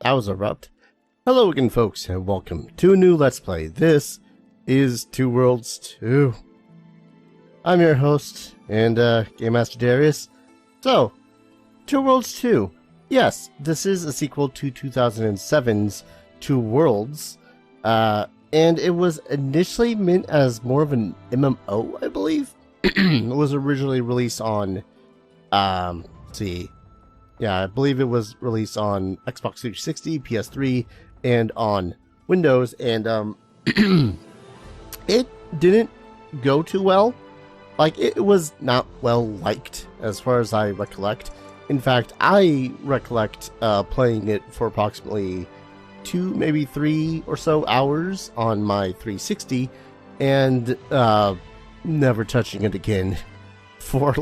Bowser erupt. Hello again, folks, and welcome to a new Let's Play. This is Two Worlds 2. I'm your host and Game Master Darius. So, Two Worlds 2. Yes, this is a sequel to 2007's Two Worlds, and it was initially meant as more of an MMO, I believe. It was originally released on, let's see. Yeah, I believe it was released on Xbox 360, PS3, and on Windows, and it didn't go too well. Like, it was not well liked, as far as I recollect. In fact, I recollect playing it for approximately 2, maybe 3 or so hours on my 360, and never touching it again for...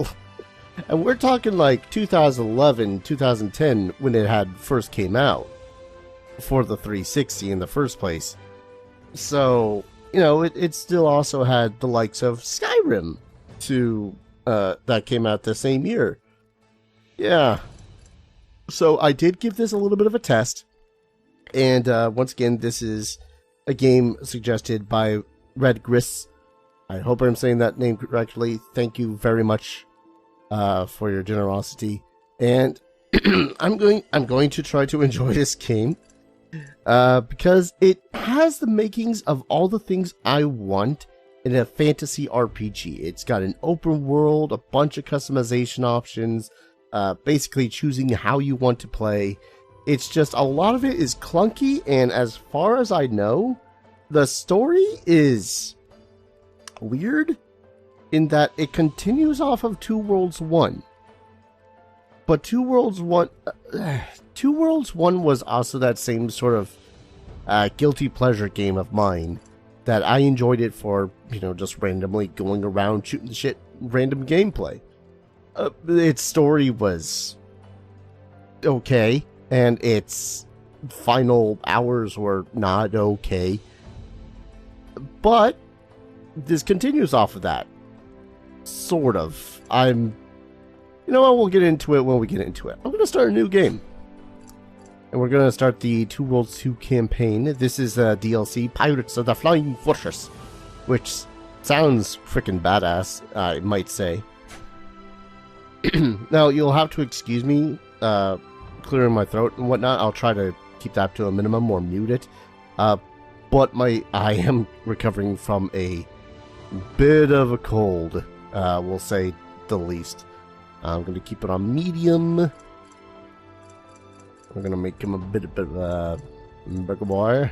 And we're talking like 2011, 2010 when it had first came out for the 360 in the first place. So, you know, it still also had the likes of Skyrim that came out the same year. Yeah. So I did give this a little bit of a test. And once again, this is a game suggested by Red Gris. I hope I'm saying that name correctly. Thank you very much for your generosity, and I'm going to try to enjoy this game because it has the makings of all the things I want in a fantasy RPG. It's got an open world, a bunch of customization options, basically choosing how you want to play. It's just a lot of it is clunky, and as far as I know, the story is weird in that it continues off of Two Worlds 1. But Two Worlds 1 was also that same sort of guilty pleasure game of mine that I enjoyed it for, you know, just randomly going around shooting the shit, random gameplay. Its story was okay, and its final hours were not okay. But this continues off of that. Sort of. You know what, we'll get into it when we get into it. I'm going to start a new game. And we're going to start the Two Worlds 2 campaign. This is DLC, Pirates of the Flying Fortress. Which sounds freaking badass, I might say. Now, you'll have to excuse me clearing my throat and whatnot. I'll try to keep that to a minimum or mute it. But I am recovering from a bit of a cold. We'll say the least. I'm going to keep it on medium. We're going to make him a bit of a bigger boy.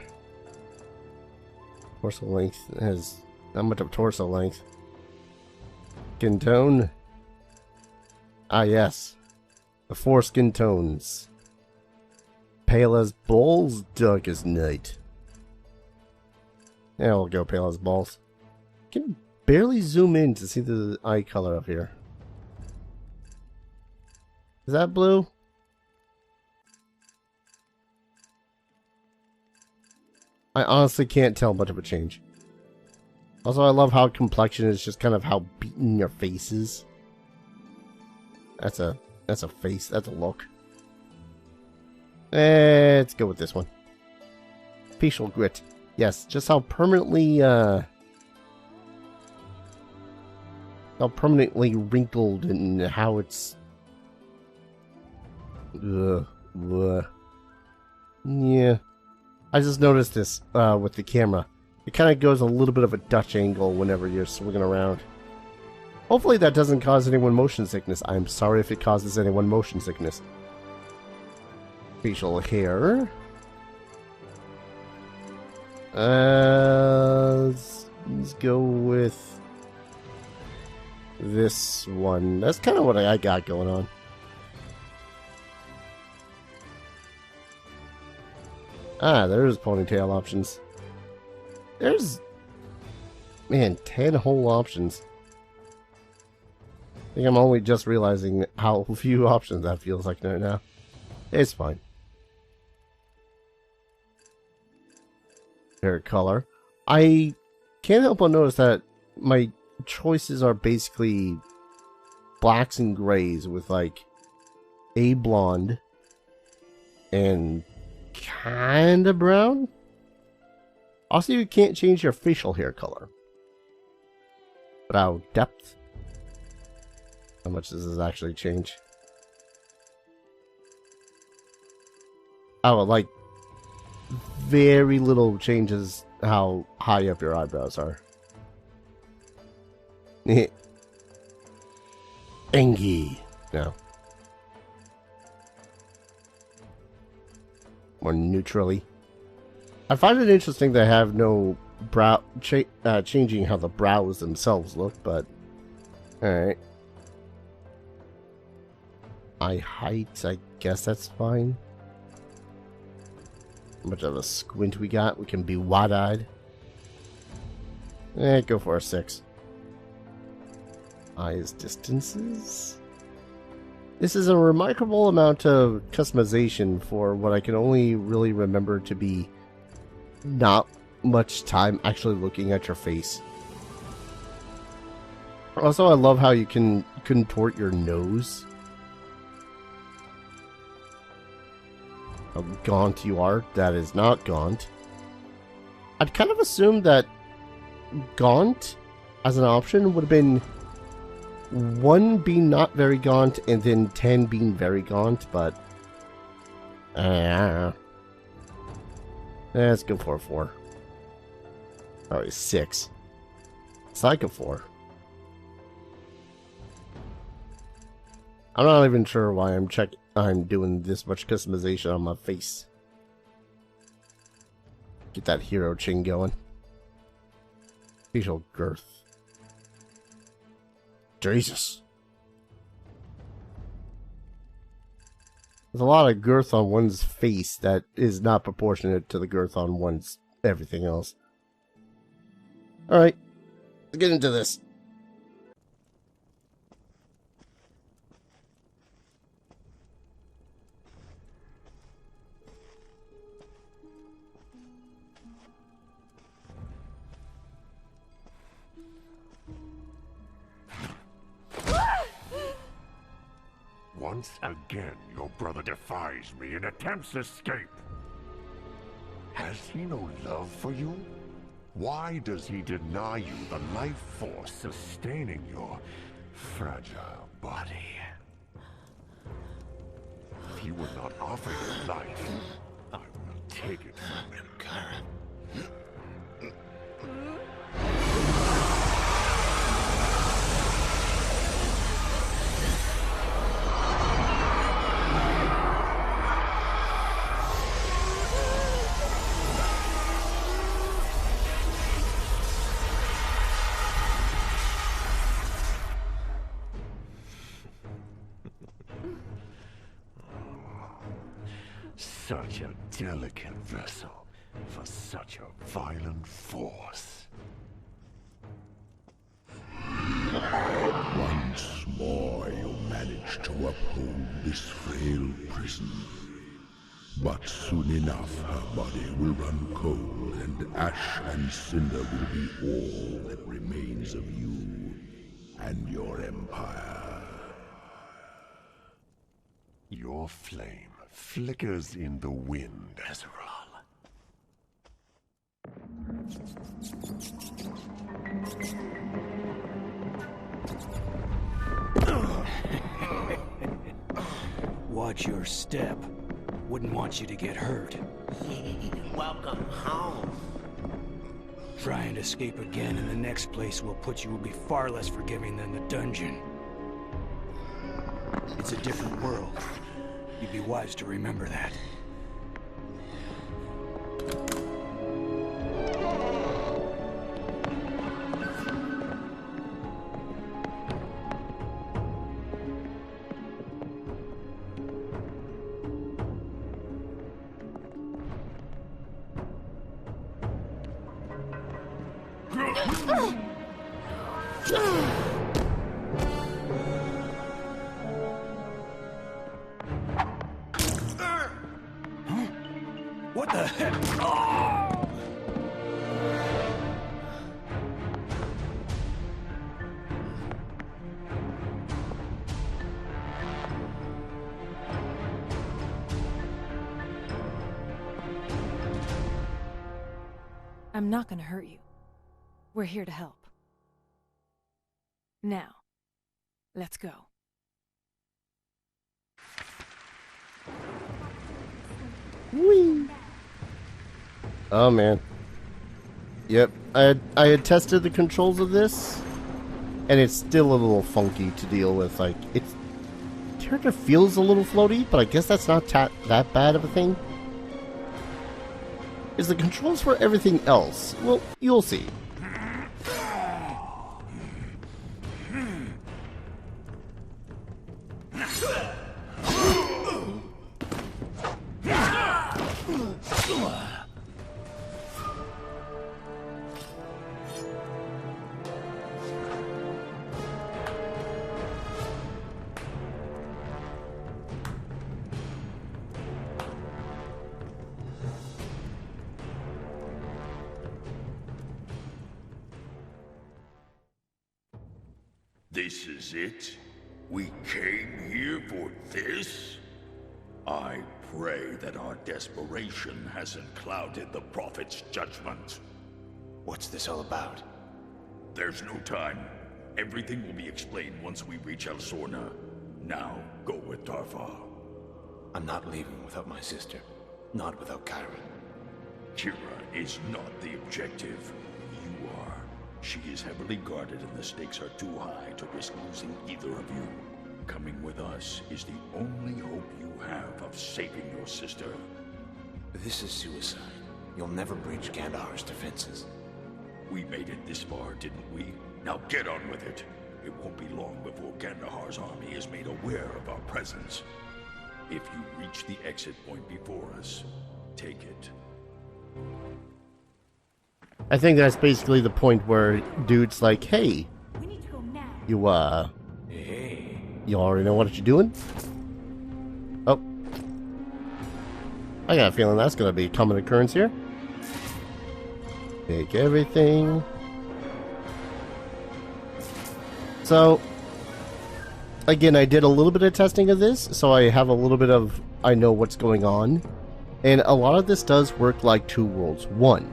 Torso length has not much of torso length. Skin tone. Ah, yes. The 4 skin tones. Pale as balls, dark as night. Yeah, we'll go pale as balls. Can barely zoom in to see the eye color up here. Is that blue? I honestly can't tell much of a change. Also, I love how complexion is just kind of how beaten your face is. That's a face. That's a look. Let's go with this one. Facial grit. Yes, just how permanently wrinkled and how it's... Yeah. I just noticed this with the camera. It kind of goes a little bit of a Dutch angle whenever you're swinging around. Hopefully that doesn't cause anyone motion sickness. I'm sorry if it causes anyone motion sickness. Facial hair. Let's go with this one. That's kind of what I got going on. Ah, there's ponytail options. There's, man, 10 whole options. I think I'm only just realizing how few options that feels like right now. It's fine. Hair color. I can't help but notice that my choices are basically blacks and grays with like a blonde and kind of brown. Also, you can't change your facial hair color. Brow depth. How much does this actually change? Oh, like very little changes how high up your eyebrows are. Engie. No. More neutrally. I find it interesting they have no brow changing how the brows themselves look, but alright. Eye height, I guess that's fine. How much of a squint we got? We can be wide-eyed. Go for a 6. Eyes distances. This is a remarkable amount of customization for what I can only really remember to be not much time actually looking at your face. Also, I love how you can contort your nose. How gaunt you are. That is not gaunt. I'd kind of assumed that gaunt as an option would have been 1 being not very gaunt and then 10 being very gaunt, but let's go for a 4. Probably 6. It's like a 4. I'm not even sure why I'm doing this much customization on my face. Get that hero chin going. Facial girth. Jesus. There's a lot of girth on one's face that is not proportionate to the girth on one's everything else. Alright, let's get into this. Once again, your brother defies me and attempts escape. Has he no love for you? Why does he deny you the life force sustaining your fragile body? If he would not offer you life, I will take it from him. Such a delicate vessel for such a violent force. Once more you manage to uphold this frail prison. But soon enough her body will run cold, and ash and cinder will be all that remains of you and your empire. Your flame flickers in the wind, Ezreal. Watch your step. Wouldn't want you to get hurt. Welcome home. Try and escape again, and the next place we'll put you will be far less forgiving than the dungeon. It's a different world. You'd be wise to remember that. What the heck? Oh! I'm not gonna hurt you. We're here to help. Now, let's go. Whee! Oh man. Yep, I had tested the controls of this, and it's still a little funky to deal with. Like, it's character feels a little floaty, but I guess that's not that bad of a thing. Is the controls for everything else? Well, you'll see. This is it? We came here for this? I pray that our desperation hasn't clouded the Prophet's judgment. What's this all about? There's no time. Everything will be explained once we reach El Sorna. Now, go with Tarfal. I'm not leaving without my sister. Not without Chiron. Kira is not the objective. You are. She is heavily guarded and the stakes are too high to risk losing either of you. Coming with us is the only hope you have of saving your sister. This is suicide. You'll never breach Gandahar's defenses. We made it this far, didn't we? Now get on with it. It won't be long before Gandahar's army is made aware of our presence. If you reach the exit point before us, take it. I think that's basically the point where dude's like, hey, We need to go now. you already know what you're doing? Oh. I got a feeling that's going to be a common occurrence here. Take everything. So, again, I did a little bit of testing of this, so I have a little bit of, I know what's going on. And a lot of this does work like Two Worlds. One,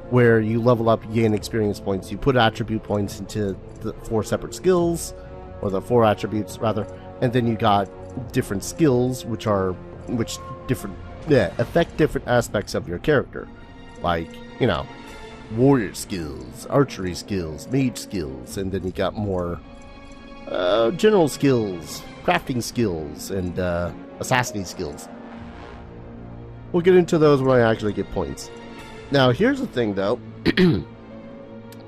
where you level up, you gain experience points, you put attribute points into the 4 separate skills, or the 4 attributes rather, and then you got different skills which affect different aspects of your character. Like, you know, warrior skills, archery skills, mage skills, and then you got more general skills, crafting skills, and assassiny skills. We'll get into those when I actually get points. Now, here's the thing, though.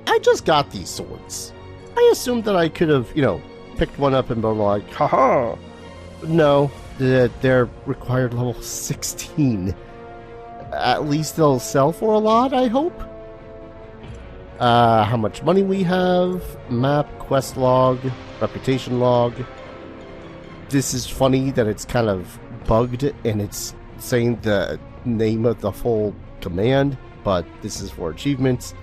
I just got these swords. I assumed that I could have, picked one up and been like, haha. No, they're required level 16. At least they'll sell for a lot, I hope. How much money we have, map, quest log, reputation log. This is funny that it's kind of bugged and it's saying the name of the full command, but this is for achievements.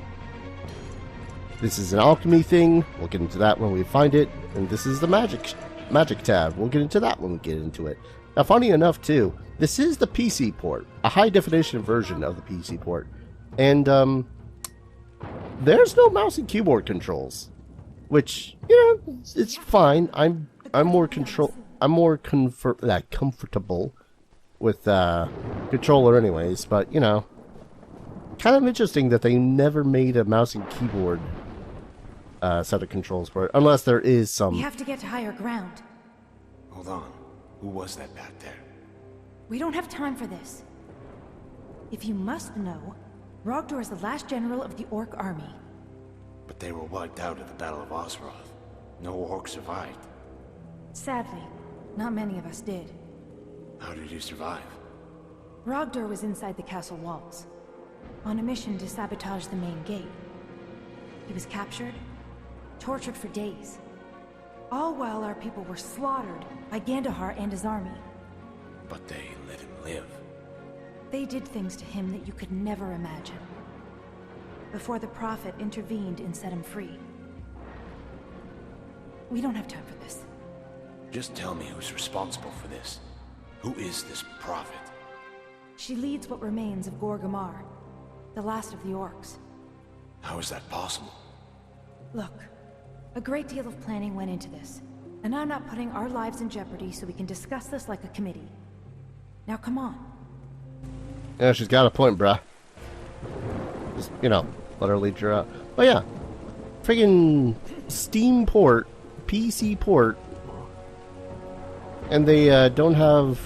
This is an alchemy thing. We'll get into that when we find it. And this is the magic tab. We'll get into that when we get into it. Now, funny enough, too, this is the PC port, a high-definition version of the PC port. And, there's no mouse and keyboard controls, which, it's fine. I'm more comfortable with, controller anyways, but, kind of interesting that they never made a mouse and keyboard set of controls for it, unless there is some. We have to get to higher ground. Hold on. Who was that back there? We don't have time for this. If you must know, Rogdor is the last general of the Orc army. But they were wiped out at the Battle of Osroth. No orc survived. Sadly, not many of us did. How did you survive? Rogdor was inside the castle walls, on a mission to sabotage the main gate. He was captured, tortured for days, all while our people were slaughtered by Gandahar and his army. But they let him live. They did things to him that you could never imagine, before the Prophet intervened and set him free. We don't have time for this. Just tell me who's responsible for this. Who is this Prophet? She leads what remains of Gorgamar, the last of the Orcs. How is that possible? Look, a great deal of planning went into this, and I'm not putting our lives in jeopardy so we can discuss this like a committee. Now come on. Yeah, she's got a point, bruh. Just, you know, let her lead you out. Oh yeah, friggin' Steam port, PC port, and they don't have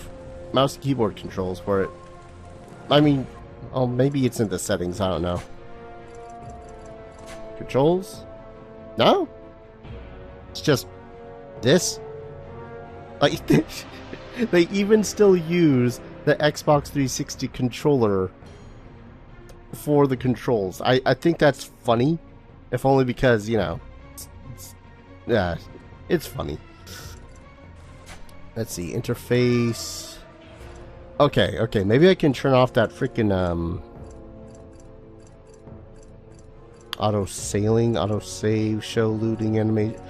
mouse and keyboard controls for it. I mean, oh, maybe it's in the settings, I don't know. Controls? No? It's just this? Like, they even still use the Xbox 360 controller for the controls. I think that's funny, if only because, you know, yeah, it's funny. Let's see, interface. Okay, maybe I can turn off that freaking auto sailing, auto save, show looting animation.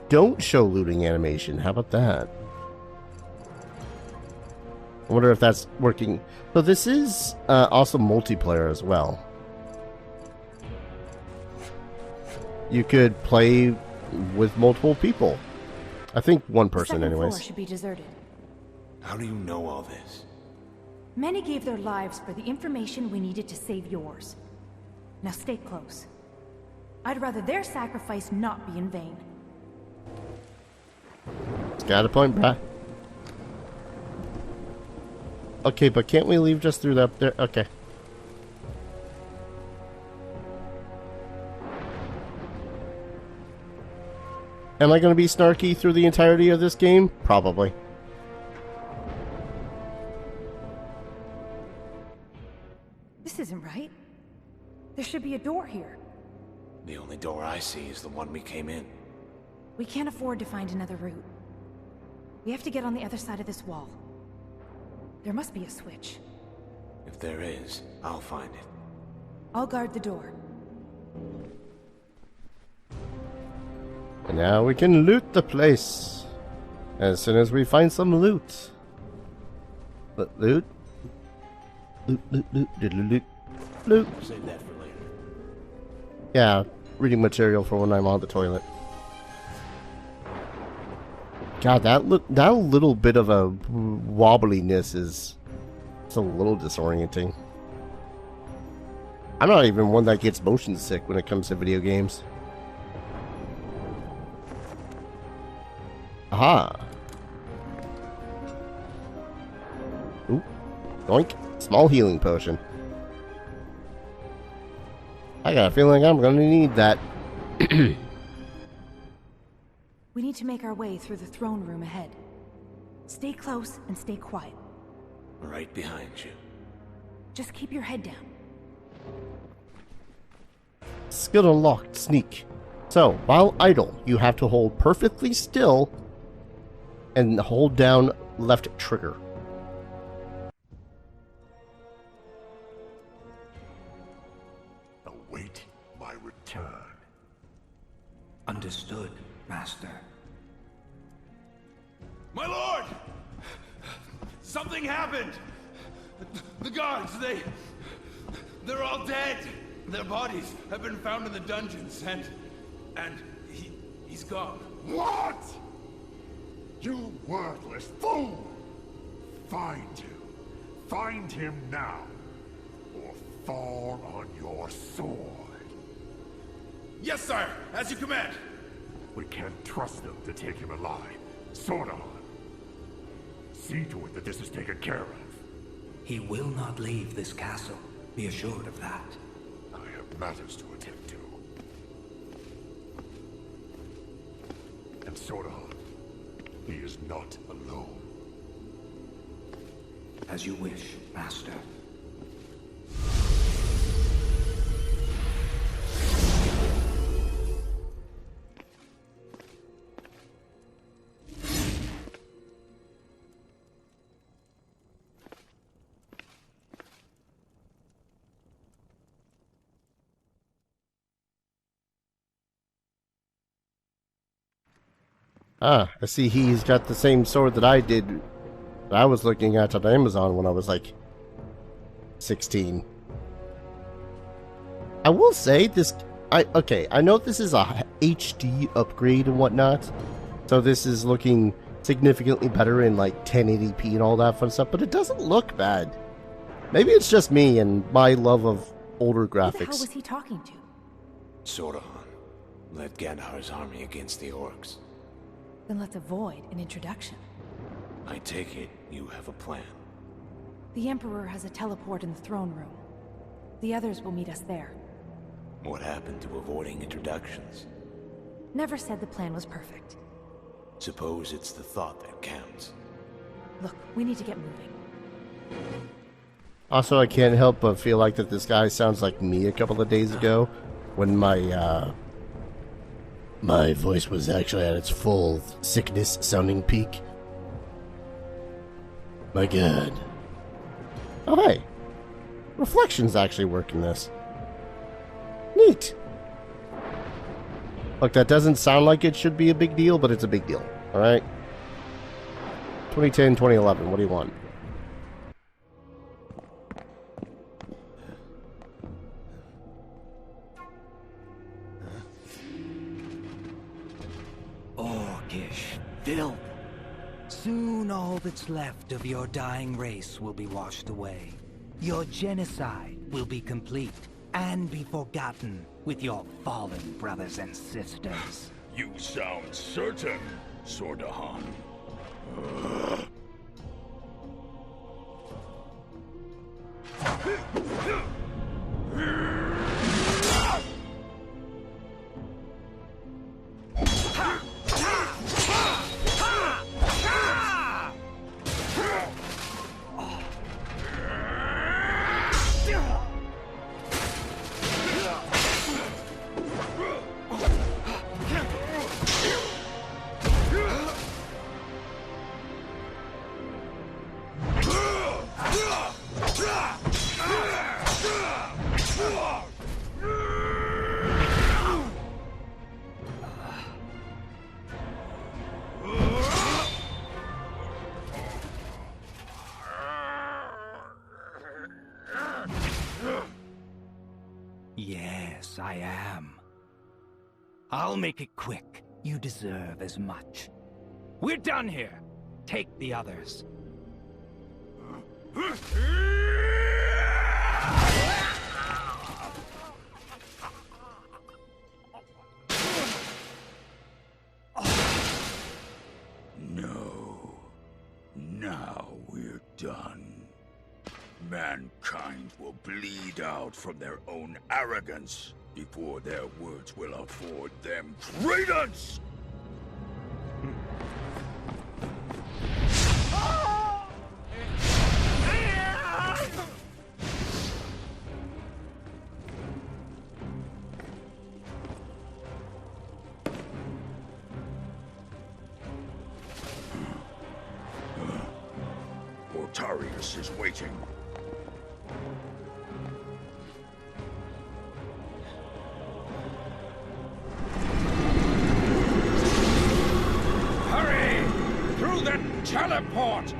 Don't show looting animation. How about that? I wonder if that's working. So this is also multiplayer as well. You could play with multiple people. I think one person, The second anyways. floor should be deserted. How do you know all this? Many gave their lives for the information we needed to save yours. Now stay close. I'd rather their sacrifice not be in vain. It's got a point, bruh. Okay, but can't we leave just through that there? Okay. Am I going to be snarky through the entirety of this game? Probably. This isn't right. There should be a door here. The only door I see is the one we came in. We can't afford to find another route. We have to get on the other side of this wall. There must be a switch. If there is, I'll find it. I'll guard the door. And now we can loot the place. As soon as we find some loot. But loot? Loot. Save that for later. Yeah, reading material for when I'm on the toilet. God, that little bit of a wobbliness is... It's a little disorienting. I'm not even one that gets motion sick when it comes to video games. Aha! Oop. Doink. Small healing potion. I got a feeling I'm gonna need that. We need to make our way through the throne room ahead. Stay close and stay quiet. Right behind you. Just keep your head down. Skill unlocked. Sneak. So, while idle, you have to hold perfectly still and hold down left trigger. Await my return. Understood, Master. My lord! Something happened! The guards, they're all dead! Their bodies have been found in the dungeons, and he's gone. What? You worthless fool! Find him. Find him now, or fall on your sword. Yes, sir! As you command! We can't trust them to take him alive. Sword on. See to it that this is taken care of. He will not leave this castle. Be assured of that. I have matters to attend to. And Sordahan, he is not alone. As you wish, Master. Ah, I see he's got the same sword that I did. That I was looking at on Amazon when I was like 16. I will say this I know this is a HD upgrade and whatnot, so this is looking significantly better in like 1080p and all that fun stuff, but it doesn't look bad. Maybe it's just me and my love of older graphics. Who the hell was he talking to? Sordahan led Gandhar's army against the orcs. Then let's avoid an introduction. I take it you have a plan. The Emperor has a teleport in the throne room. The others will meet us there. What happened to avoiding introductions? Never said the plan was perfect. Suppose it's the thought that counts. Look, we need to get moving. Also, I can't help but feel like that this guy sounds like me a couple of days ago when my voice was actually at its full sickness sounding peak. My god. Oh hey, Reflection's actually working this. Neat. Look, that doesn't sound like it should be a big deal, but it's a big deal. Alright? 2010, 2011, what do you want? Orcish filth. Soon all that's left of your dying race will be washed away. Your genocide will be complete and be forgotten with your fallen brothers and sisters. You sound certain, Sordahan. Yes, I am. I'll make it quick. You deserve as much. We're done here. Take the others. No. Now we're done. Mankind will bleed out from their own arrogance before their words will afford them credence! Portarius is waiting. Hurry! Through the teleport!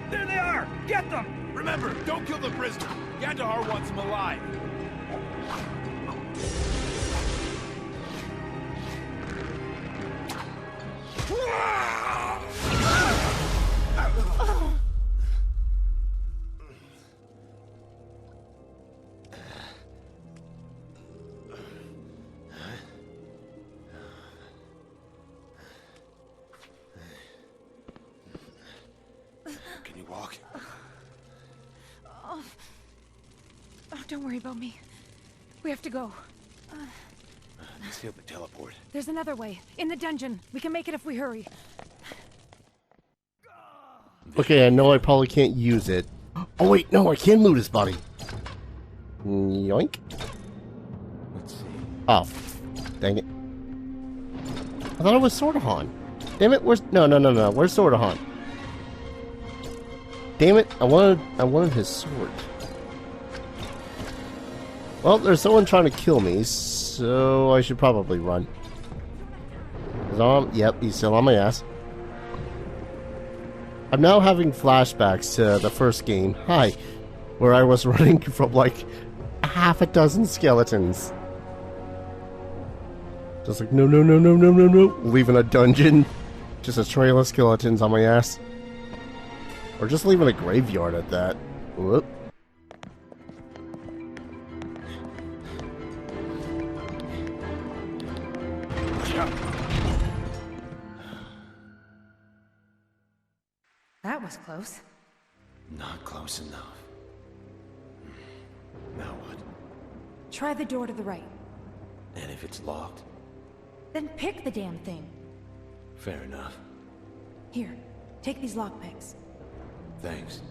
There they are! Get them! Remember, don't kill the prisoner. Gandahar wants him alive. Can you walk? Oh, don't worry about me. We have to go. Let's hit the teleport. There's another way. In the dungeon. We can make it if we hurry. Okay, I know I probably can't use it. Oh wait, no, I can loot his body. Yoink. Let's see. Oh, dang it. I thought it was Sordahan. Damn it, where's... No. Where's Sordahan? Damn it, I wanted his sword. Well, there's someone trying to kill me, so I should probably run. Yep, he's still on my ass. I'm now having flashbacks to the first game, where I was running from, like, half a dozen skeletons. Just like, no, no, no, no, no, no, no. Leaving a dungeon. Just a trail of skeletons on my ass. Or just leaving a graveyard at that. Whoop. That was close. Not close enough. Now what? Try the door to the right. And if it's locked? Then pick the damn thing. Fair enough. Here, take these lockpicks. Thanks.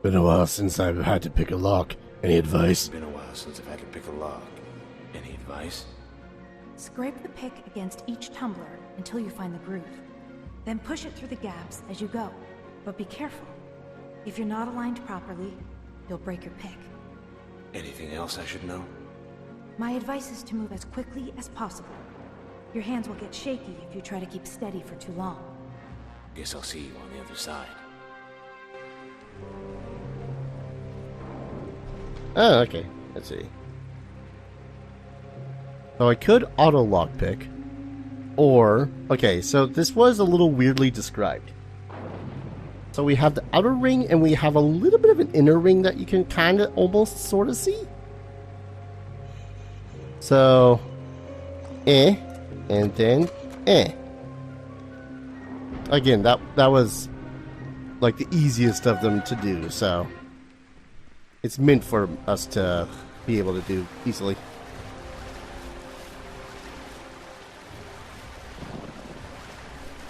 Been a while since I've had to pick a lock. Any advice? Been a while since I've had to pick a lock. Any advice? Scrape the pick against each tumbler until you find the groove. Then push it through the gaps as you go. But be careful. If you're not aligned properly, you'll break your pick. Anything else I should know? My advice is to move as quickly as possible. Your hands will get shaky if you try to keep steady for too long. Guess I'll see you on the other side. Oh, okay. Let's see. So I could auto lockpick. Or, okay, so this was a little weirdly described. So we have the outer ring and we have a little bit of an inner ring that you can kind of almost sort of see. So, and then, Again, that was like the easiest of them to do, so it's meant for us to be able to do easily.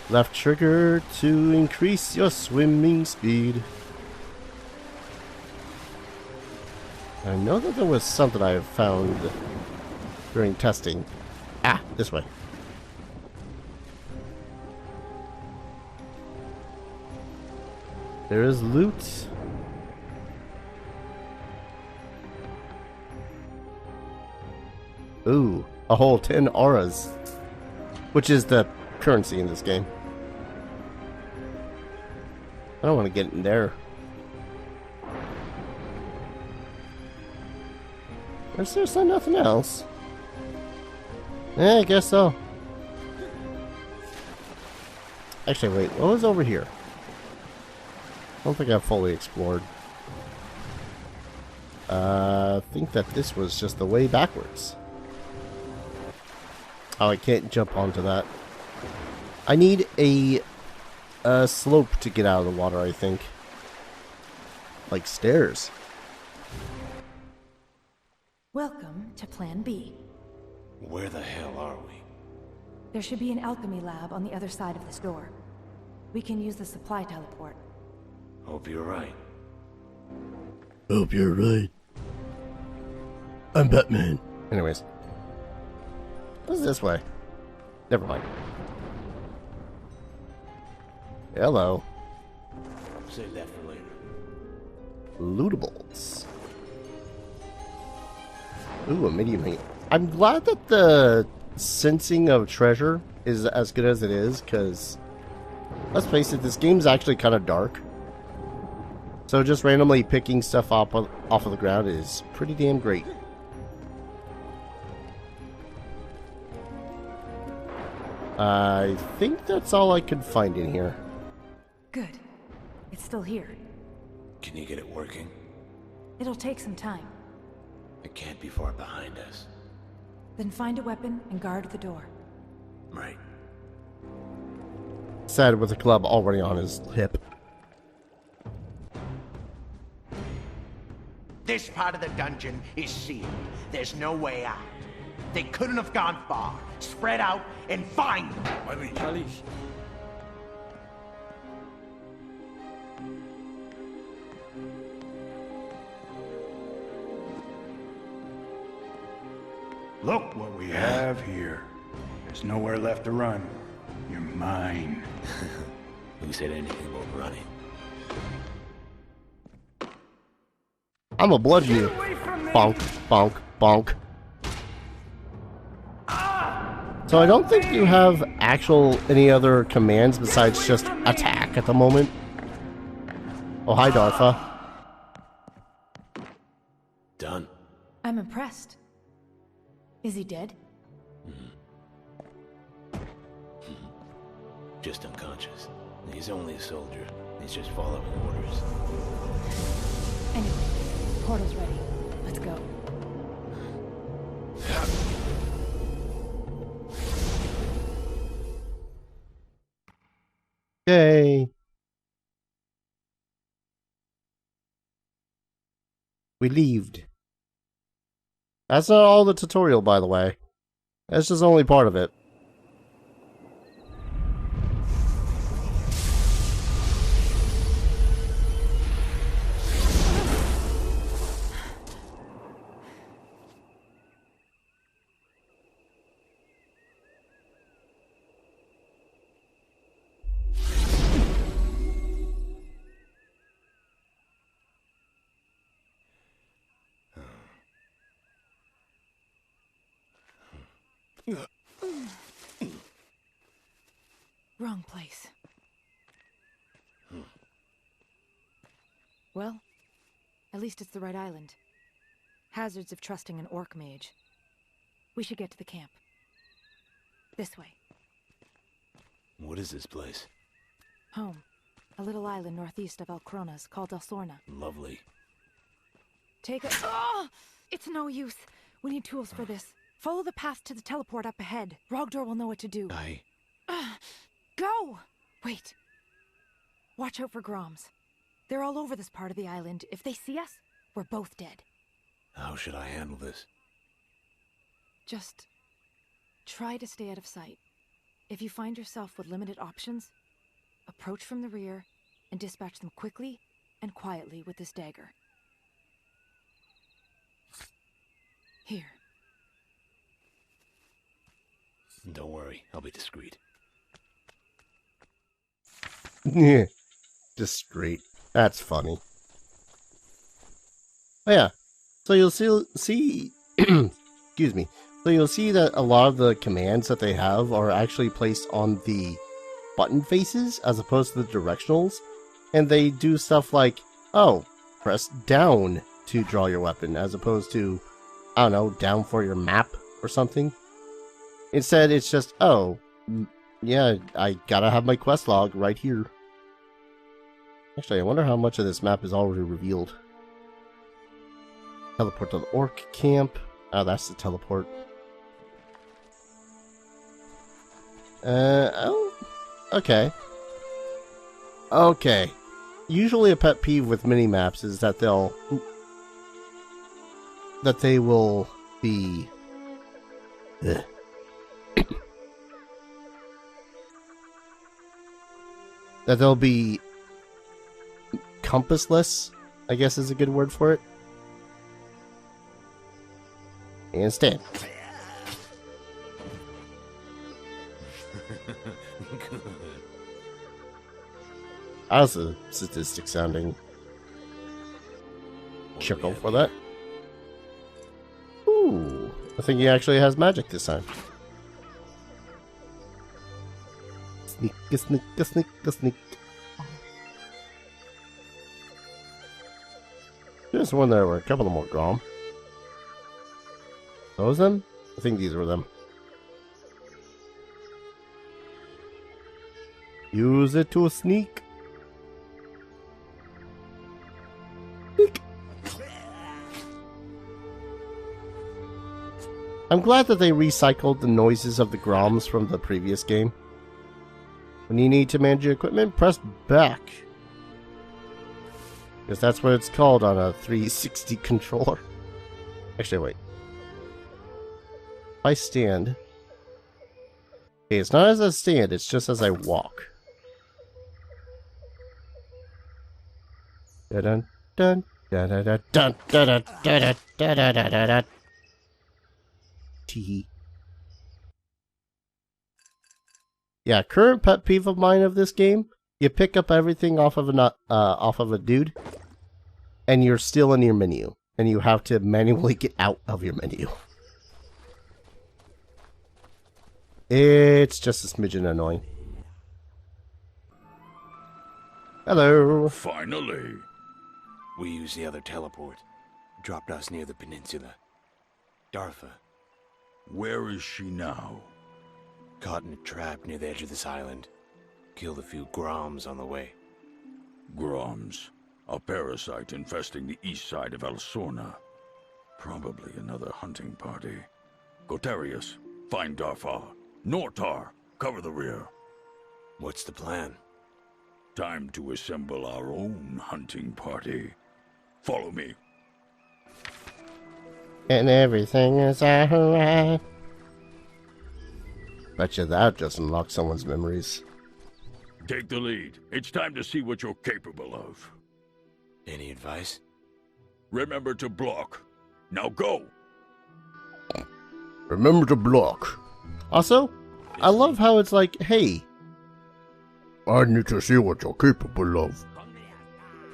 Left trigger to increase your swimming speed. I know that there was something I found during testing. Ah, this way. There is loot. Ooh, a whole 10 auras, which is the currency in this game. I don't want to get in there. Is there nothing else? I guess so. Actually, wait, what was over here? I don't think I've fully explored. I think that this was just the way backwards. Oh, I can't jump onto that. I need a slope to get out of the water, I think. Like stairs. Welcome to Plan B. Where the hell are we? There should be an alchemy lab on the other side of this door. We can use the supply teleport. Hope you're right. Hope you're right. I'm Batman. Anyways. What's this way? Never mind. Hello. Save that for later. Lootables. Ooh, a medium heat. I'm glad that the sensing of treasure is as good as it is, because let's face it, this game's actually kind of dark. So just randomly picking stuff off of the ground is pretty damn great. I think that's all I could find in here. Good. It's still here. Can you get it working? It'll take some time. It can't be far behind us. Then find a weapon and guard the door. Right. Sad with a club already on his hip. This part of the dungeon is sealed. There's no way out. They couldn't have gone far. Spread out and find them. Look what we have here. There's nowhere left to run. You're mine. Who said anything about running? I'm a bludgeon you. Bonk, bonk, bonk. So I don't think you have any other commands besides just attack at the moment. Oh, hi, Darfa. Done. I'm impressed. Is he dead? Just unconscious. He's only a soldier. He's just following orders. Anyway, portal's ready. Let's go. Yay. We leaved. That's not all the tutorial, by the way. That's just only part of it. Wrong place. Well, at least it's the right island. Hazards of trusting an orc mage. We should get to the camp. This way. What is this place? Home. A little island northeast of Alcronas called Alsorna. Lovely. Take a... Oh! It's no use. We need tools for this. Follow the path to the teleport up ahead. Rogdor will know what to do. Go! Wait. Watch out for Groms. They're all over this part of the island. If they see us, we're both dead. How should I handle this? Just try to stay out of sight. If you find yourself with limited options, approach from the rear and dispatch them quickly and quietly with this dagger. Here. Don't worry, I'll be discreet. Yeah. Discreet. That's funny. Oh yeah. So you'll see excuse me. So you'll see that a lot of the commands that they have are actually placed on the button faces as opposed to the directionals. And they do stuff like, oh, press down to draw your weapon as opposed to, I don't know, down for your map or something. Instead, it's just, oh, yeah, I gotta have my quest log right here. Actually, I wonder how much of this map is already revealed. Teleport to the orc camp. Oh, that's the teleport. Oh, okay. Okay. Usually a pet peeve with mini-maps is that they will be... Ugh. that they'll be compassless, I guess is a good word for it. And stand. That was a sadistic sounding chuckle for that. Ooh, I think he actually has magic this time. Sneak, sneak, sneak, sneak. Just when there were a couple of more Grom. Those them? I think these were them. Use it to sneak. Sneak. I'm glad that they recycled the noises of the Groms from the previous game. When you need to manage your equipment, press back. Because that's what it's called on a 360 controller. Actually, wait. If I stand... Okay, it's not as I stand, it's just as I walk. Dun dun dun dun dun dun dun dun dun dun dun dun. Tee. Yeah, current pet peeve of mine of this game: you pick up everything off of a dude, and you're still in your menu, and you have to manually get out of your menu. It's just a smidgen annoying. Hello. Finally. We used the other teleport. Dropped us near the peninsula. Dartha. Where is she now? Caught in a trap near the edge of this island. Killed a few Groms on the way. Groms. A parasite infesting the east side of Elsorna. Probably another hunting party. Gotarius, find Darfar. Nortar, cover the rear. What's the plan? Time to assemble our own hunting party. Follow me. And everything is alright. Bet you that just unlocked someone's memories. Take the lead. It's time to see what you're capable of. Any advice? Remember to block. Now go! Remember to block. Also, I love how it's like, hey, I need to see what you're capable of.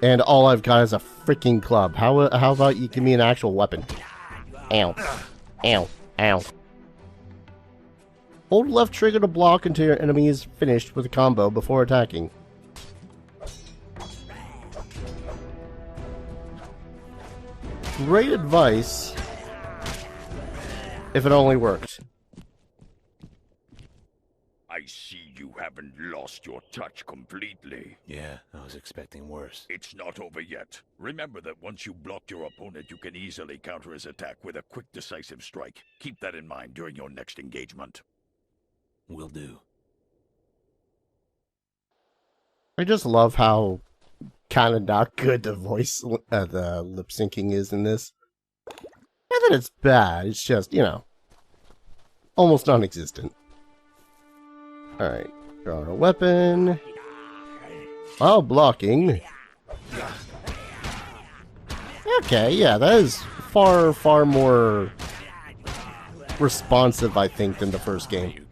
And all I've got is a freaking club. How about you give me an actual weapon? Ow. Ow. Ow. Hold left trigger to block until your enemy is finished with a combo before attacking. Great advice. If it only worked. I see you haven't lost your touch completely. Yeah, I was expecting worse. It's not over yet. Remember that once you block your opponent, you can easily counter his attack with a quick, decisive strike. Keep that in mind during your next engagement. Will do. I just love how kind of not good the voice, the lip syncing is in this. Not that it's bad, it's just, you know, almost non-existent. Alright, draw a weapon. While blocking. Okay, yeah, that is far more responsive, I think, than the first game.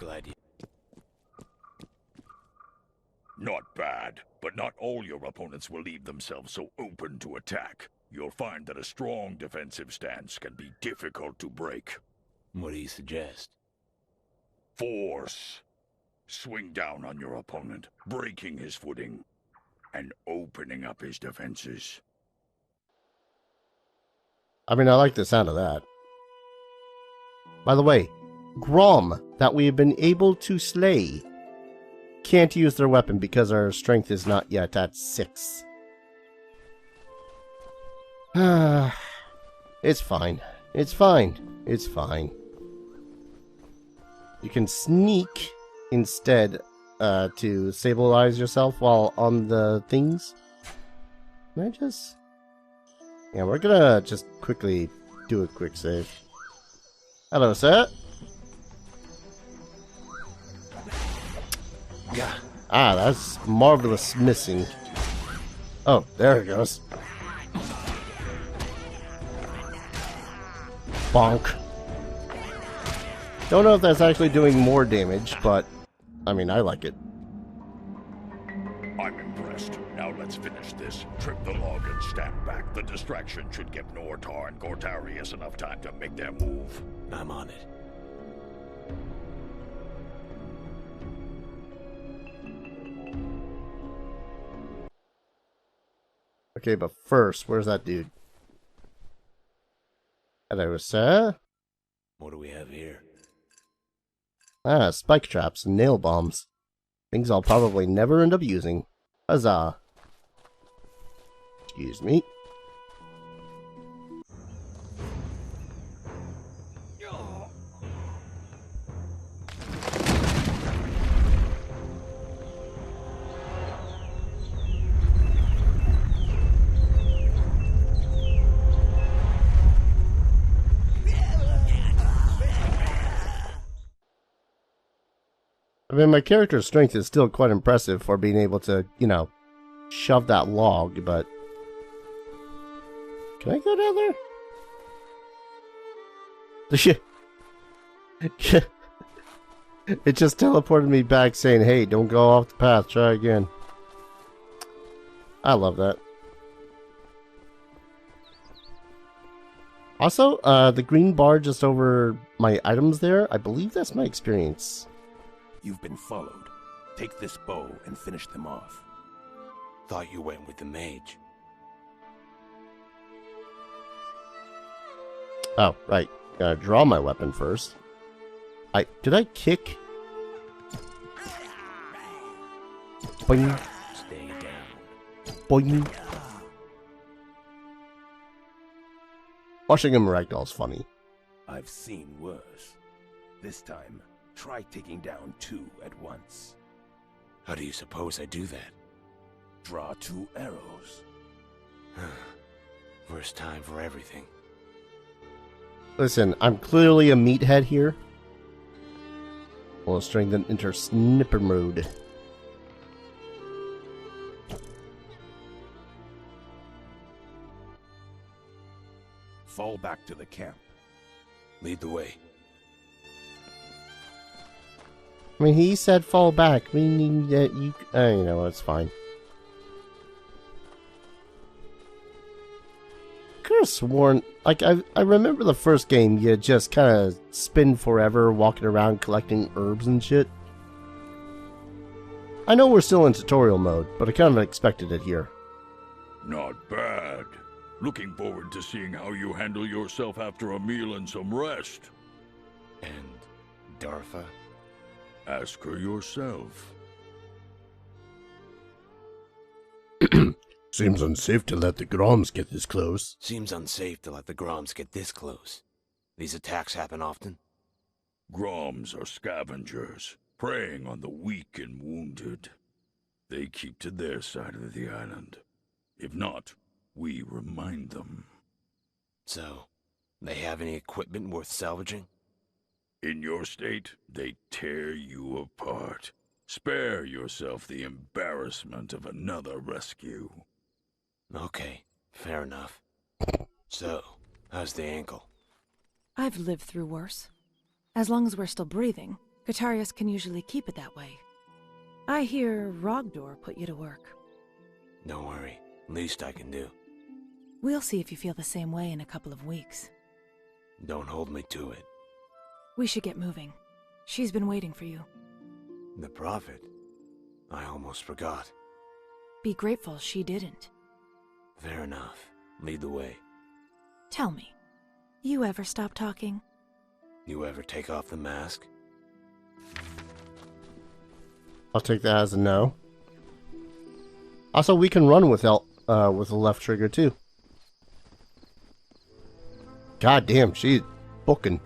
Not bad, but not all your opponents will leave themselves so open to attack. You'll find that a strong defensive stance can be difficult to break. What do you suggest? Force. Swing down on your opponent, breaking his footing, and opening up his defenses. I mean, I like the sound of that. By the way, Grom, that we have been able to slay, can't use their weapon because our strength is not yet at 6. It's fine. It's fine. It's fine. You can sneak instead to stabilize yourself while on the things. Can I just... Yeah, we're gonna just quickly do a quick save. Hello, sir. Yeah. Ah, that's marvelous missing. Oh, there it goes. Bonk. Don't know if that's actually doing more damage, but I mean, I like it. I'm impressed. Now let's finish this. Trip the log and stand back. The distraction should give Nortar and Gortarius enough time to make their move. I'm on it. Okay, but first, where's that dude? Hello, sir. What do we have here? Ah, spike traps and nail bombs. Things I'll probably never end up using. Huzzah. Excuse me. I mean, my character's strength is still quite impressive for being able to, you know, shove that log, but... Can I go down there? It just teleported me back saying, hey, don't go off the path, try again. I love that. Also, the green bar just over my items there, I believe that's my experience. You've been followed. Take this bow and finish them off. Thought you went with the mage. Oh, right. Gotta draw my weapon first. Did I kick? Boing. Stay down. Boing. Watching him ragdoll's funny. I've seen worse. This time, try taking down 2 at once. How do you suppose I do that? Draw 2 arrows. Worst time for everything. Listen, I'm clearly a meathead here. We'll strengthen enter snipper mode. Fall back to the camp. Lead the way. I mean, he said fall back, meaning that you know, it's fine. Could have sworn, like, I remember the first game, you just kind of spin forever walking around collecting herbs and shit. I know we're still in tutorial mode, but I kind of expected it here. Not bad. Looking forward to seeing how you handle yourself after a meal and some rest. And Dartha? Ask her yourself. Seems unsafe to let the Groms get this close. Seems unsafe to let the Groms get this close. These attacks happen often? Groms are scavengers, preying on the weak and wounded. They keep to their side of the island. If not, we remind them. So, they have any equipment worth salvaging? In your state, they tear you apart. Spare yourself the embarrassment of another rescue. Okay, fair enough. So, how's the ankle? I've lived through worse. As long as we're still breathing, Guitarius can usually keep it that way. I hear Rogdor put you to work. Don't worry, least I can do. We'll see if you feel the same way in a couple of weeks. Don't hold me to it. We should get moving. She's been waiting for you. The Prophet? I almost forgot. Be grateful she didn't. Fair enough. Lead the way. Tell me, you ever stop talking? You ever take off the mask? I'll take that as a no. Also, we can run with the left trigger too. God damn, she's booking.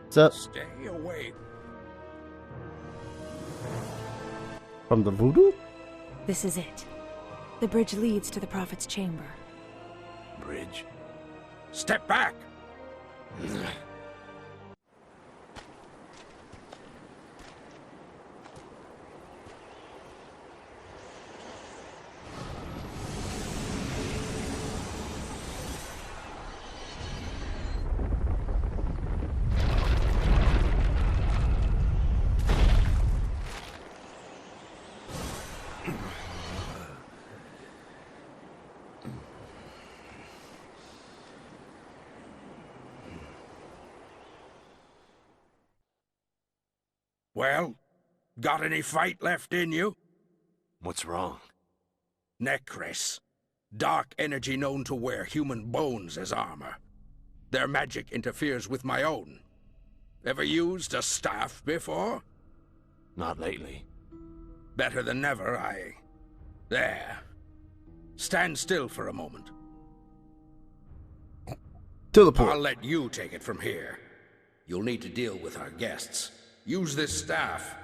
What's up? Stay away. From the voodoo? This is it. The bridge leads to the Prophet's chamber. Bridge? Step back! Well, got any fight left in you? What's wrong? Necris. Dark energy known to wear human bones as armor. Their magic interferes with my own. Ever used a staff before? Not lately. Better than never, There. Stand still for a moment. To the point. I'll let you take it from here. You'll need to deal with our guests. Use this staff.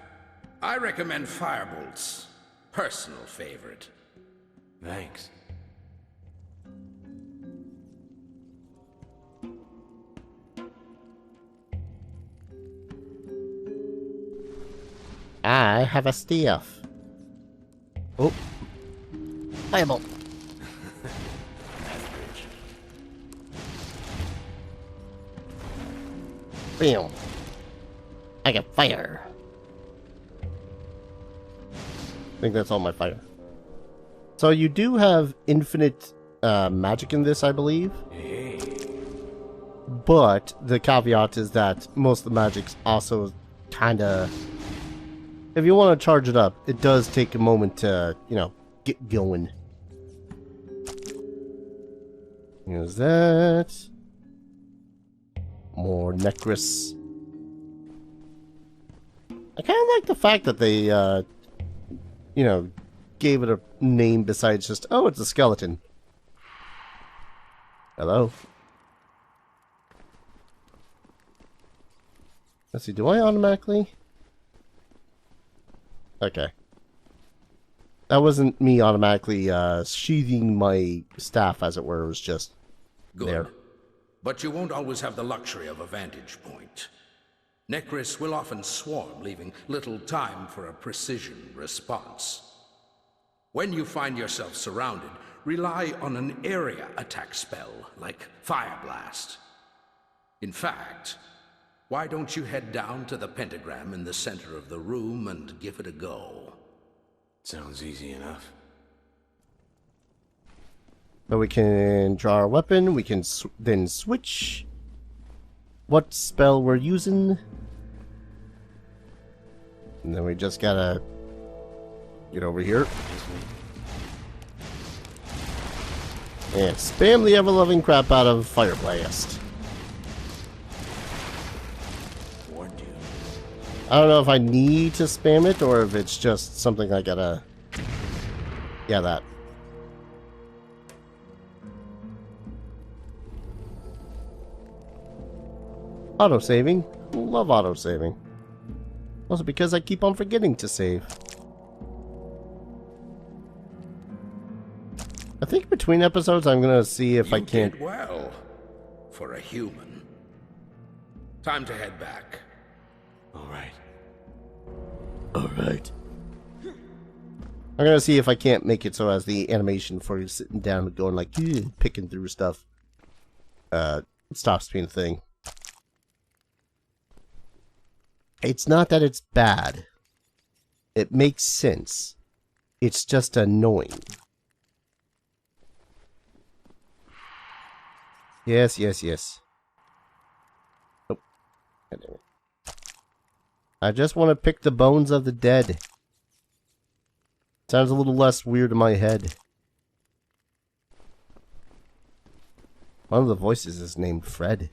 I recommend Firebolt's personal favorite. Thanks. I have a staff. Oh. Fireball. Bam. I got fire. I think that's all my fire. So you do have infinite magic in this, I believe. Hey. But the caveat is that most of the magic's also kinda... if you want to charge it up, it does take a moment to, you know, get going. Use that. More Necris. I kind of like the fact that they, you know, gave it a name besides just, oh, it's a skeleton. Hello? Let's see, do I automatically? Okay. That wasn't me automatically sheathing my staff, as it were. It was just Good. there. But you won't always have the luxury of a vantage point. Necris will often swarm, leaving little time for a precision response. When you find yourself surrounded, rely on an area attack spell, like Fire Blast. In fact, why don't you head down to the pentagram in the center of the room and give it a go? Sounds easy enough. But we can draw our weapon, we can then switch what spell we're using. And then we just gotta get over here. And spam the ever-loving crap out of Fire Blast. I don't know if I need to spam it or if it's just something I gotta... Yeah, that. Auto-saving. Love auto-saving. Also because I keep on forgetting to save. I think between episodes I'm gonna see if I can't... You did well, for a human. Time to head back. Alright. Alright. I'm gonna see if I can't make it so as the animation for you sitting down and going like, picking through stuff, stops being a thing. It's not that it's bad. It makes sense. It's just annoying. Yes, yes, yes. Oh. I just want to pick the bones of the dead. Sounds a little less weird in my head. One of the voices is named Fred.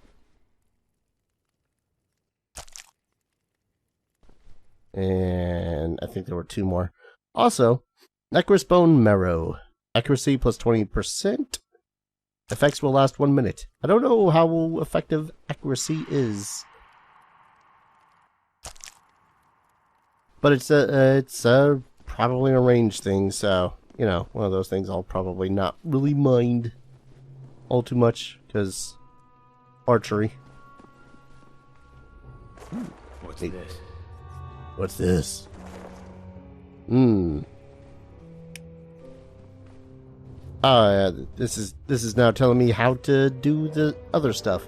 And I think there were two more. Also, Necris Bone Marrow. Accuracy plus 20%. Effects will last 1 minute. I don't know how effective accuracy is. But it's probably a range thing, so, you know, one of those things I'll probably not really mind all too much, because archery. What's this? What's this? This is now telling me how to do the other stuff.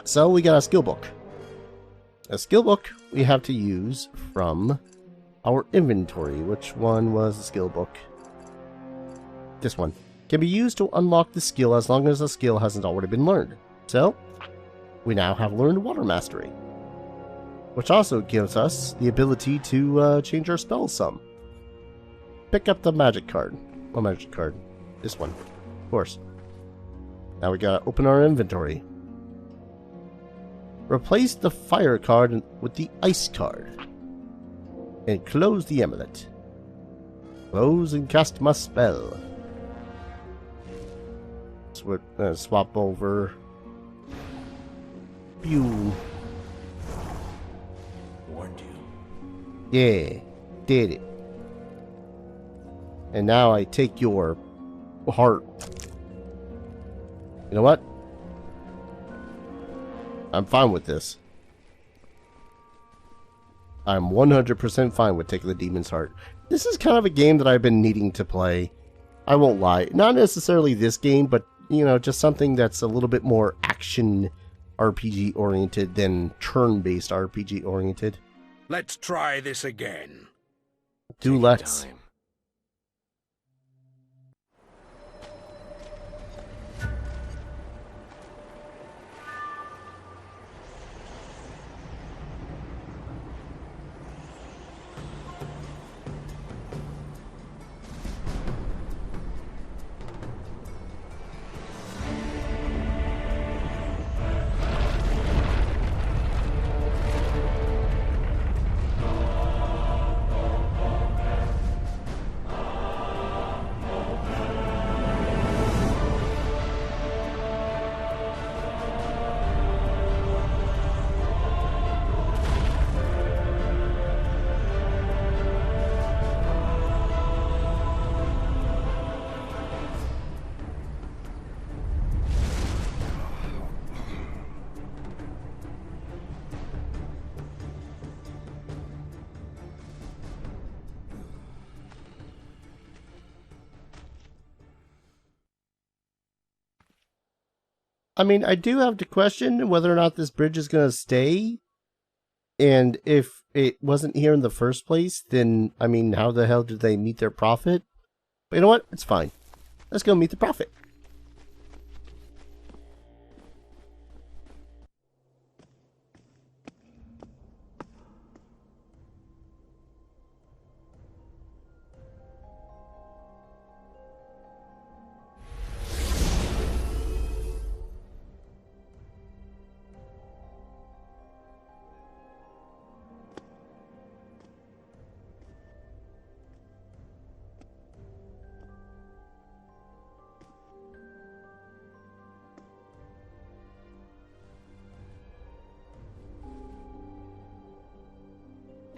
So we got a skill book. A skill book we have to use from our inventory. Which one was the skill book? This one. Can be used to unlock the skill as long as the skill hasn't already been learned. So, we now have learned Water Mastery, which also gives us the ability to change our spells some. Pick up the magic card. What magic card? This one. Of course. Now we gotta open our inventory. Replace the fire card with the ice card. And close the amulet. Close and cast my spell. Swap over. Pew. Warned you. Yeah, did it. And now I take your heart. You know what? I'm fine with this. I'm 100% fine with taking the demon's heart. This is kind of a game that I've been needing to play. I won't lie. Not necessarily this game, but, you know, just something that's a little bit more action RPG oriented than turn-based RPG oriented. Let's try this again. Let's. Time. I mean, I do have to question whether or not this bridge is going to stay. And if it wasn't here in the first place, then, I mean, how the hell did they meet their profit? But you know what? It's fine. Let's go meet the prophet.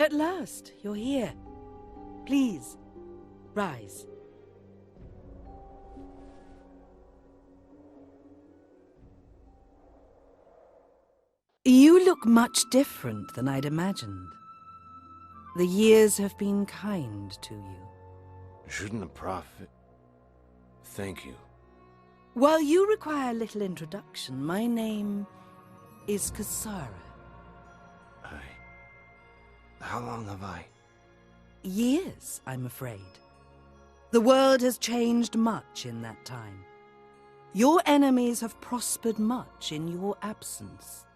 At last, you're here. Please, rise. You look much different than I'd imagined. The years have been kind to you. Shouldn't the prophet... Thank you. While you require little introduction, my name is Kasara. How long have I... Years, I'm afraid. The world has changed much in that time. Your enemies have prospered much in your absence.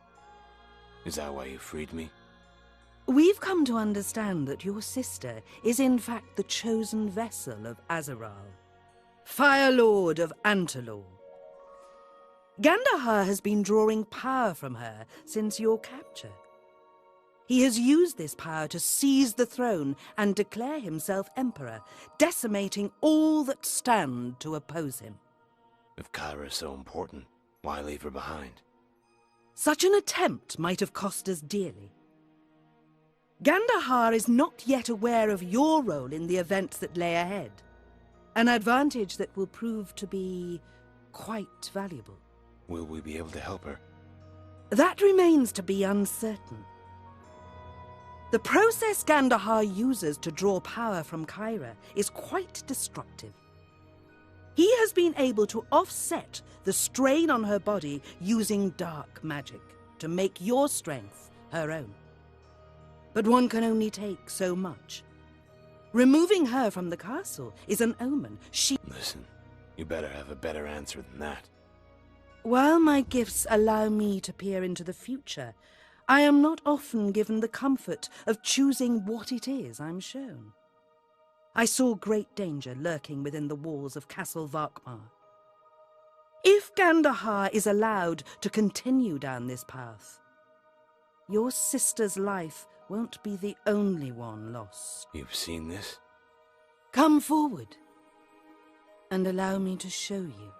Is that why you freed me? We've come to understand that your sister is in fact the chosen vessel of Azeral, Fire Lord of Antalor. Gandahar has been drawing power from her since your capture. He has used this power to seize the throne and declare himself emperor, decimating all that stand to oppose him. If Kyra is so important, why leave her behind? Such an attempt might have cost us dearly. Gandahar is not yet aware of your role in the events that lay ahead, an advantage that will prove to be quite valuable. Will we be able to help her? That remains to be uncertain. The process Gandahar uses to draw power from Kyra is quite destructive. He has been able to offset the strain on her body using dark magic to make your strength her own. But one can only take so much. Removing her from the castle is an omen. Listen, you better have a better answer than that. While my gifts allow me to peer into the future, I am not often given the comfort of choosing what it is I'm shown. I saw great danger lurking within the walls of Castle Varkmar. If Gandahar is allowed to continue down this path, your sister's life won't be the only one lost. You've seen this? Come forward and allow me to show you.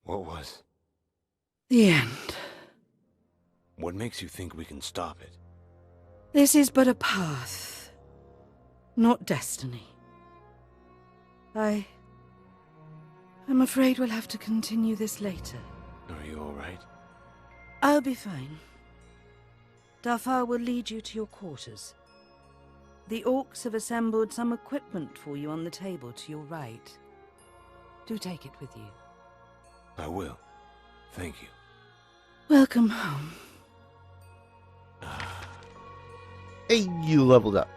What was? The end. What makes you think we can stop it? This is but a path, not destiny. I'm afraid we'll have to continue this later. Are you all right? I'll be fine. Dafar will lead you to your quarters. The orcs have assembled some equipment for you on the table to your right. Do take it with you. I will. Thank you. Welcome home. Hey, you leveled up.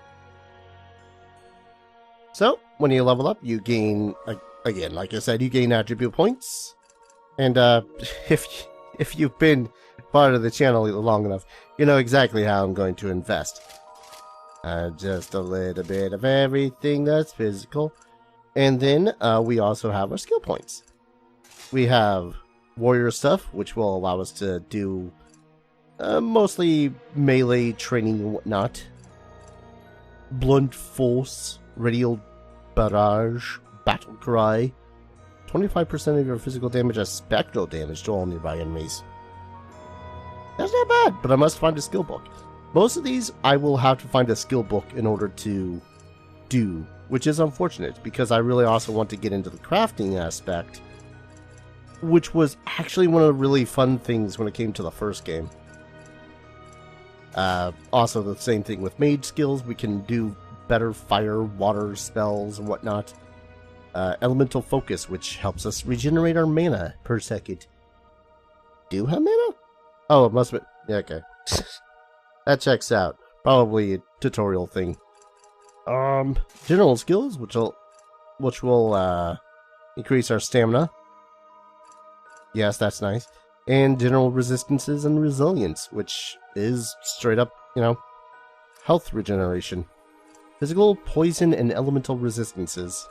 So, when you level up, you gain, again, like I said, you gain attribute points. And if you've been part of the channel long enough, you know exactly how I'm going to invest. Just a little bit of everything that's physical. And then we also have our skill points. We have warrior stuff, which will allow us to do mostly melee training and whatnot. Blunt force, radial barrage, battle cry. 25% of your physical damage as spectral damage to all nearby enemies. That's not bad, but I must find a skill book. Most of these I will have to find a skill book in order to do, which is unfortunate because I really also want to get into the crafting aspect, which was actually one of the really fun things when it came to the first game. Also, the same thing with mage skills. We can do better fire, water spells, and whatnot. Elemental focus, which helps us regenerate our mana per second. Do you have mana? Oh, it must be. Yeah, okay. That checks out. Probably a tutorial thing. General skills, which will increase our stamina. Yes, that's nice. And general resistances and resilience, which is straight up, you know, health regeneration. Physical, poison, and elemental resistances.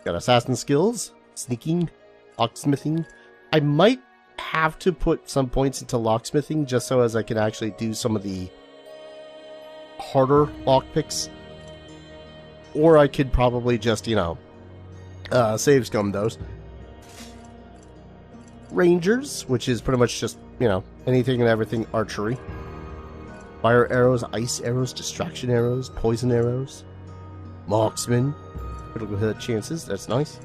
Got assassin skills, sneaking, locksmithing. I might have to put some points into locksmithing just so as I can actually do some of the harder lockpicks. Or I could probably just, you know, save scum those. Rangers, which is pretty much just, you know, anything and everything archery. Fire arrows, ice arrows, distraction arrows, poison arrows. Marksman. Critical hit chances, that's nice.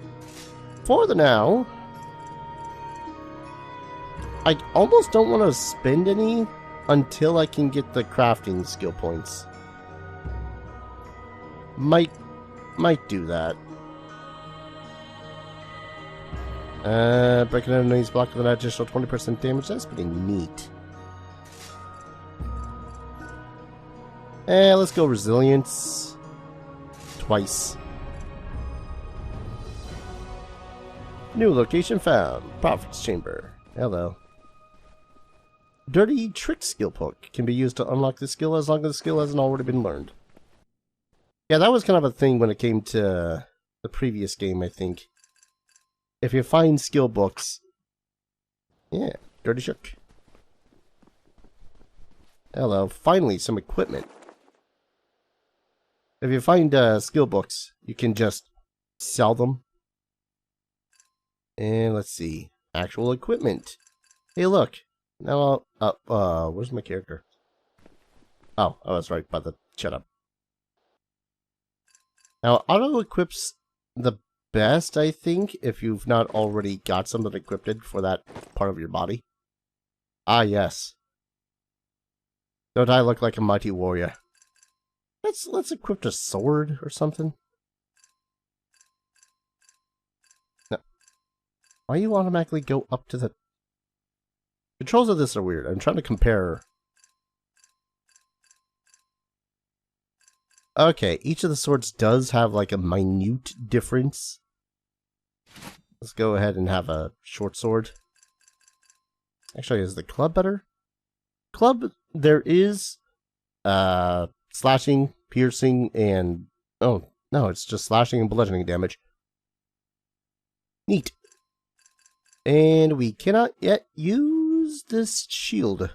For the now, I almost don't want to spend any until I can get the crafting skill points. Might do that. Breaking enemies block with an additional 20% damage, that's pretty neat. Let's go resilience. Twice. New location found. Prophet's Chamber. Hello. Dirty Trick skill book can be used to unlock the skill as long as the skill hasn't already been learned. Yeah, that was kind of a thing when it came to the previous game, I think. If you find skill books... Yeah, Dirty Trick. Hello. Finally, some equipment. If you find skill books, you can just sell them. And let's see. Actual equipment. Hey, look. Now where's my character? Oh, I was right by the... Shut up. Now, auto equips the best, I think, if you've not already got something equipped for that part of your body. Ah, yes. Don't I look like a mighty warrior? Let's equip a sword or something. No. Why you automatically go up to the... Controls of this are weird. I'm trying to compare. Okay, each of the swords does have like a minute difference. Let's go ahead and have a short sword. Actually, is the club better? Club, there is slashing, piercing, and... Oh, no, it's just slashing and bludgeoning damage. Neat. And we cannot yet use this shield.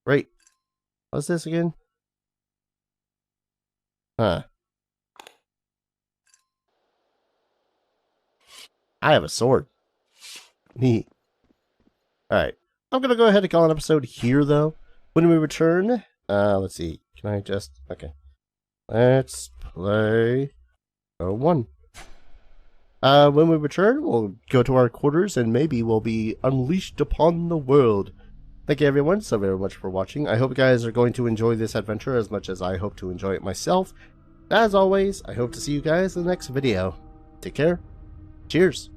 Right. What's this again? Huh. I have a sword. Neat. Alright. I'm gonna go ahead and call an episode here, though. When we return... let's see. Can I just... Okay. Let's play... one. When we return, we'll go to our quarters and maybe we'll be unleashed upon the world. Thank you everyone so very much for watching. I hope you guys are going to enjoy this adventure as much as I hope to enjoy it myself. As always, I hope to see you guys in the next video. Take care. Cheers.